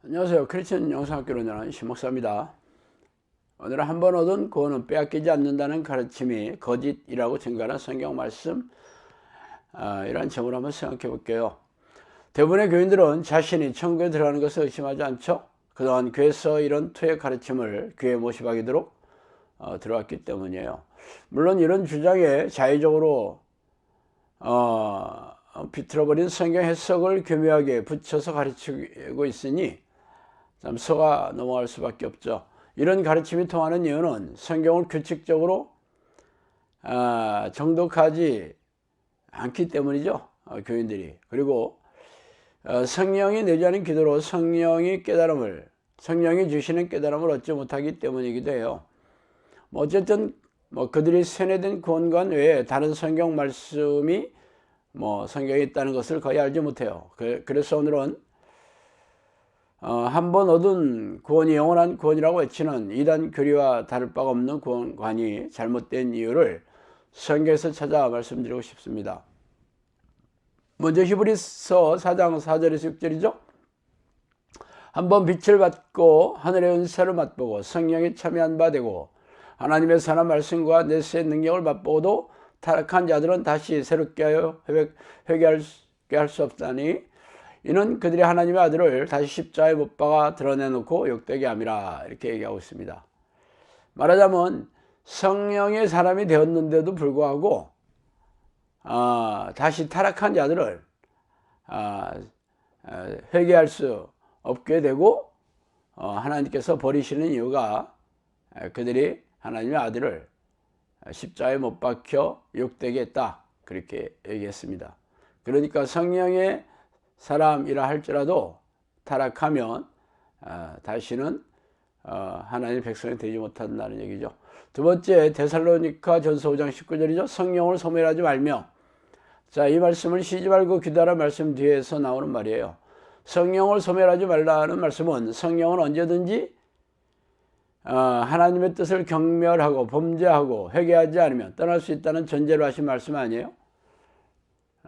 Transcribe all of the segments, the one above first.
안녕하세요. 크리스천 영상학교로 운영하는 신목사입니다. 오늘은 한 번 얻은 구원은 빼앗기지 않는다는 가르침이 거짓이라고 증거하는 성경 말씀, 이런 제목으로 한번 생각해 볼게요. 대부분의 교인들은 자신이 천국에 들어가는 것을 의심하지 않죠. 그동안 교회에서 이런 투의 가르침을 교회에 모집하도록 들어왔기 때문이에요. 물론 이런 주장에 자의적으로 비틀어버린 성경 해석을 교묘하게 붙여서 가르치고 있으니 참 속아 넘어갈 수밖에 없죠. 이런 가르침이 통하는 이유는 성경을 규칙적으로 정독하지 않기 때문이죠. 교인들이. 그리고 성령이 내주하는 기도로 성령이 주시는 깨달음을 얻지 못하기 때문이기도 해요. 어쨌든 그들이 세뇌된 구원관 외에 다른 성경 말씀이 성경에 있다는 것을 거의 알지 못해요. 그래서 오늘은 한 번 얻은 구원이 영원한 구원이라고 외치는 이단 교리와 다를 바가 없는 구원관이 잘못된 이유를 성경에서 찾아 말씀드리고 싶습니다. 먼저 히브리서 4장 4절에서 6절이죠. 한번 빛을 받고 하늘의 은사를 맛보고 성령에 참여한 바 되고 하나님의 선한 말씀과 내세의 능력을 맛보고도 타락한 자들은 다시 새롭게 하여 회개하게 할 수 없다니 이는 그들이 하나님의 아들을 다시 십자가에 못 박아 드러내놓고 욕되게 함이라, 이렇게 얘기하고 있습니다. 말하자면 성령의 사람이 되었는데도 불구하고 다시 타락한 자들을 회개할 수 없게 되고 하나님께서 버리시는 이유가 그들이 하나님의 아들을 십자가에 못 박혀 욕되게 했다, 그렇게 얘기했습니다. 그러니까 성령의 사람이라 할지라도 타락하면 다시는 하나님의 백성이 되지 못한다는 얘기죠. 두 번째, 데살로니가 전서 5장 19절이죠. 성령을 소멸하지 말며. 자, 이 말씀을 쉬지 말고 기도하라는 말씀 뒤에서 나오는 말이에요. 성령을 소멸하지 말라는 말씀은 성령은 언제든지 하나님의 뜻을 경멸하고 범죄하고 회개하지 않으면 떠날 수 있다는 전제로 하신 말씀 아니에요?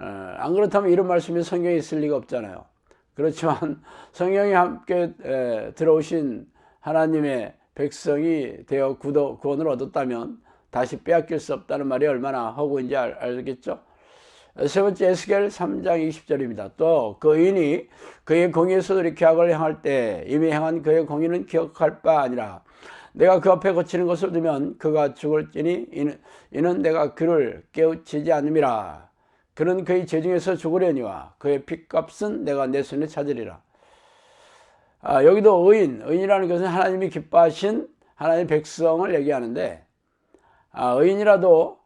안 그렇다면 이런 말씀이 성경에 있을 리가 없잖아요. 그렇지만 성령이 함께 들어오신 하나님의 백성이 되어 구원을 얻었다면 다시 빼앗길 수 없다는 말이 얼마나 허구인지 알겠죠? 세 번째, 에스겔 3장 20절입니다. 또 그 의인이 그의 공의에서 돌이켜 악을 행할 때 이미 행한 그의 공의는 기억할 바 아니라 내가 그 앞에 거치는 것을 두면 그가 죽을지니 이는 내가 그를 깨우치지 않음이라. 그는 그의 죄 중에서 죽으려니와 그의 핏값은 내가 내 손에 찾으리라. 여기도 의인이라는 것은 하나님이 기뻐하신 하나님의 백성을 얘기하는데, 의인이라도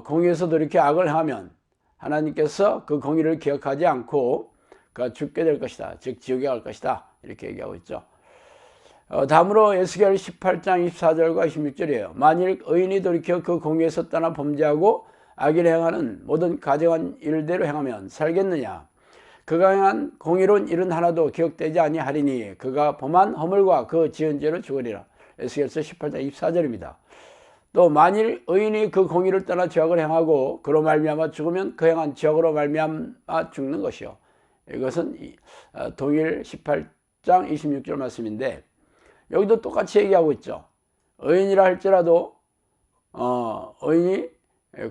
공의에서 돌이켜 악을 행하면 하나님께서 그 공의를 기억하지 않고 그가 죽게 될 것이다, 즉 지옥에 갈 것이다, 이렇게 얘기하고 있죠. 다음으로 에스겔 18장 24절과 26절이에요. 만일 의인이 돌이켜 그 공의에서 떠나 범죄하고 악을 행하는 모든 가증한 일대로 행하면 살겠느냐? 그가 행한 공의로운 일은 하나도 기억되지 아니하리니 그가 범한 허물과 그 지은 죄로 죽으리라. 에스겔서 18장 24절입니다. 또 만일 의인이 그 공의를 떠나 죄악을 행하고 그로 말미암아 죽으면 그 행한 죄악으로 말미암아 죽는 것이요. 이것은 동일 18장 26절 말씀인데, 여기도 똑같이 얘기하고 있죠. 의인이라 할지라도 의인이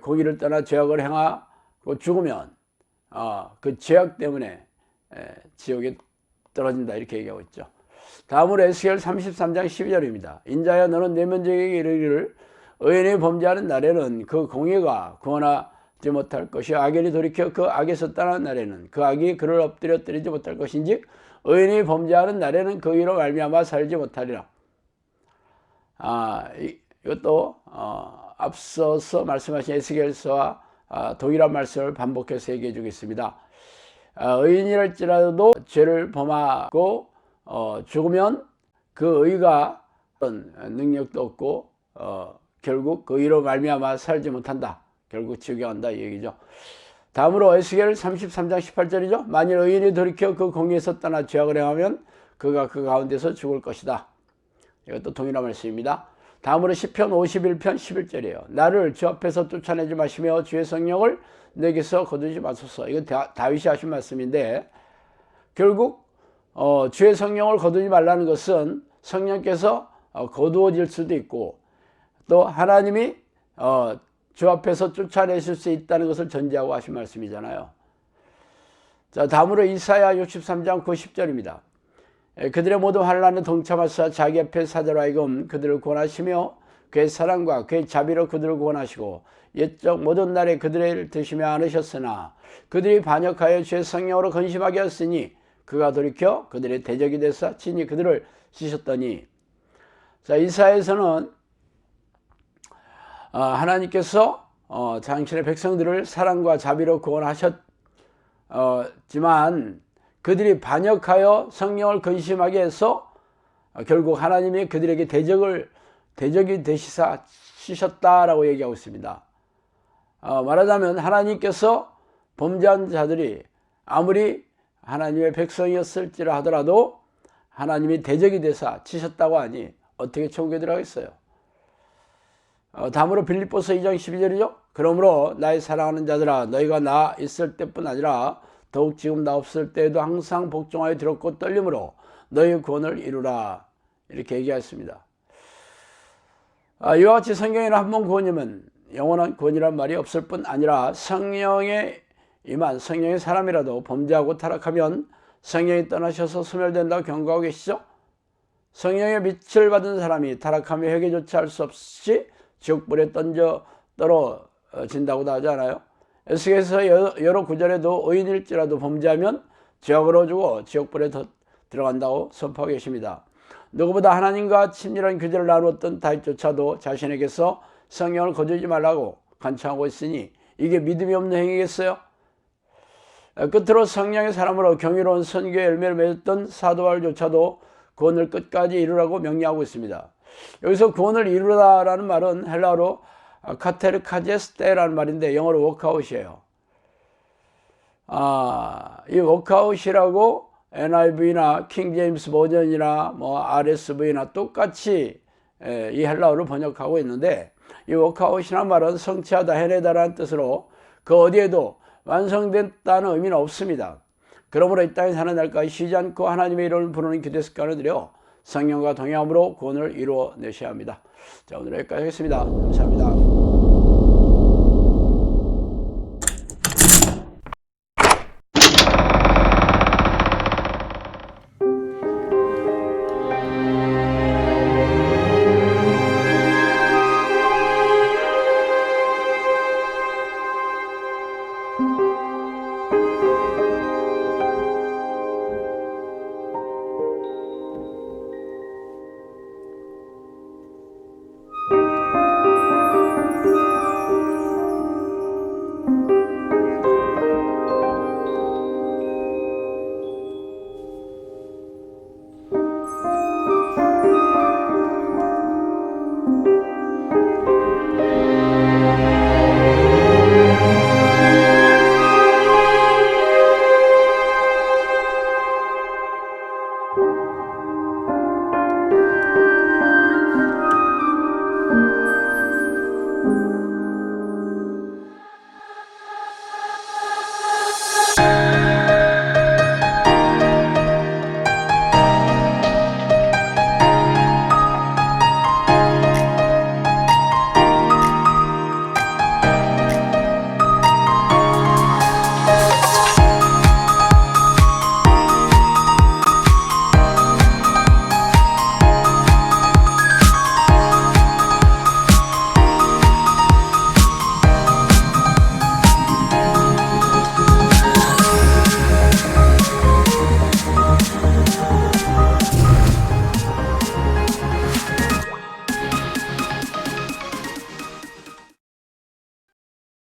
공의를 떠나 죄악을 행하고 죽으면 그 죄악 때문에 지옥에 떨어진다, 이렇게 얘기하고 있죠. 다음으로 에스겔 33장 12절입니다. 인자야, 너는 내면적에게 이르기를 의인이 범죄하는 날에는 그 공의가 구원하지 못할 것이요 악인이 돌이켜 그 악에서 떠나는 날에는 그 악이 그를 엎드려 때리지 못할 것인즉 의인이 범죄하는 날에는 그 의로 말미암아 살지 못하리라. 이것도 앞서서 말씀하신 에스겔서와 동일한 말씀을 반복해서 얘기해 주겠습니다. 의인이랄지라도 죄를 범하고 죽으면 그 의가 능력도 없고 결국 그 의로 말미암아 살지 못한다, 결국 지옥에 간다, 이 얘기죠. 다음으로 에스겔 33장 18절이죠. 만일 의인이 돌이켜 그 공의에서 떠나 죄악을 행하면 그가 그 가운데서 죽을 것이다. 이것도 동일한 말씀입니다. 다음으로 시편 51편 11절이에요. 나를 주 앞에서 쫓아내지 마시며 주의 성령을 내게서 거두지 마소서. 이건 다윗이 하신 말씀인데, 결국 주의 성령을 거두지 말라는 것은 성령께서 거두어질 수도 있고 또 하나님이 주 앞에서 쫓아내실 수 있다는 것을 전제하고 하신 말씀이잖아요. 자, 다음으로 이사야 63장 90절입니다. 그들의 모든 환난에 동참하사 자기 앞에 사자로 하여금 그들을 구원하시며 그의 사랑과 그의 자비로 그들을 구원하시고 옛적 모든 날에 그들을 드시며 안으셨으나 그들이 반역하여 주의 성령으로 근심하게 하였으니 그가 돌이켜 그들의 대적이 되사 친히 그들을 씻었더니. 자, 이사야에서는 하나님께서 당신의 백성들을 사랑과 자비로 구원하셨지만 그들이 반역하여 성령을 근심하게 해서 결국 하나님이 그들에게 대적이 되시사 씻었다라고 얘기하고 있습니다. 말하자면 하나님께서 범죄한 자들이 아무리 하나님의 백성이었을지라 하더라도 하나님이 대적이 되사 치셨다고 하니 어떻게 천국에 들어가겠어요? 다음으로 빌립보서 2장 12절이죠. 그러므로 나의 사랑하는 자들아 너희가 나 있을 때뿐 아니라 더욱 지금 나 없을 때에도 항상 복종하여 들었고 떨림으로 너희의 구원을 이루라 이렇게 얘기했습니다. 이와 같이 성경에는 한 번 구원이면 영원한 구원이란 말이 없을 뿐 아니라 성령에 임한 성령의 사람이라도 범죄하고 타락하면 성령이 떠나셔서 소멸된다고 경고하고 계시죠. 성령의 빛을 받은 사람이 타락하며 회개조차 할 수 없이 지옥불에 떨어진다고도 하지 않아요? 에스겔서 여러 구절에도 의인일지라도 범죄하면 지옥으로 죽어 지옥불에 들어간다고 선포하고 계십니다. 누구보다 하나님과 친밀한 교제를 나누었던 다윗조차도 자신에게서 성령을 거두지 말라고 간청하고 있으니 이게 믿음이 없는 행위겠어요? 끝으로 성령의 사람으로 경이로운 선교의 열매를 맺었던 사도 바울조차도 구원을 끝까지 이루라고 명령하고 있습니다. 여기서 구원을 이루라라는 말은 헬라어로 카테르카제스테라는 말인데 영어로 워크아웃이에요. 이 워크아웃이라고 NIV나 킹제임스 버전이나 RSV나 똑같이 이 헬라어를 번역하고 있는데 이 워크아웃이라는 말은 성취하다, 해내다라는 뜻으로 그 어디에도 완성됐다는 의미는 없습니다. 그러므로 이 땅에 사는 날까지 쉬지 않고 하나님의 이름을 부르는 기도 습관을 들여 성령과 동행함으로 구원을 이루어내셔야 합니다. 자, 오늘 여기까지 하겠습니다. 감사합니다.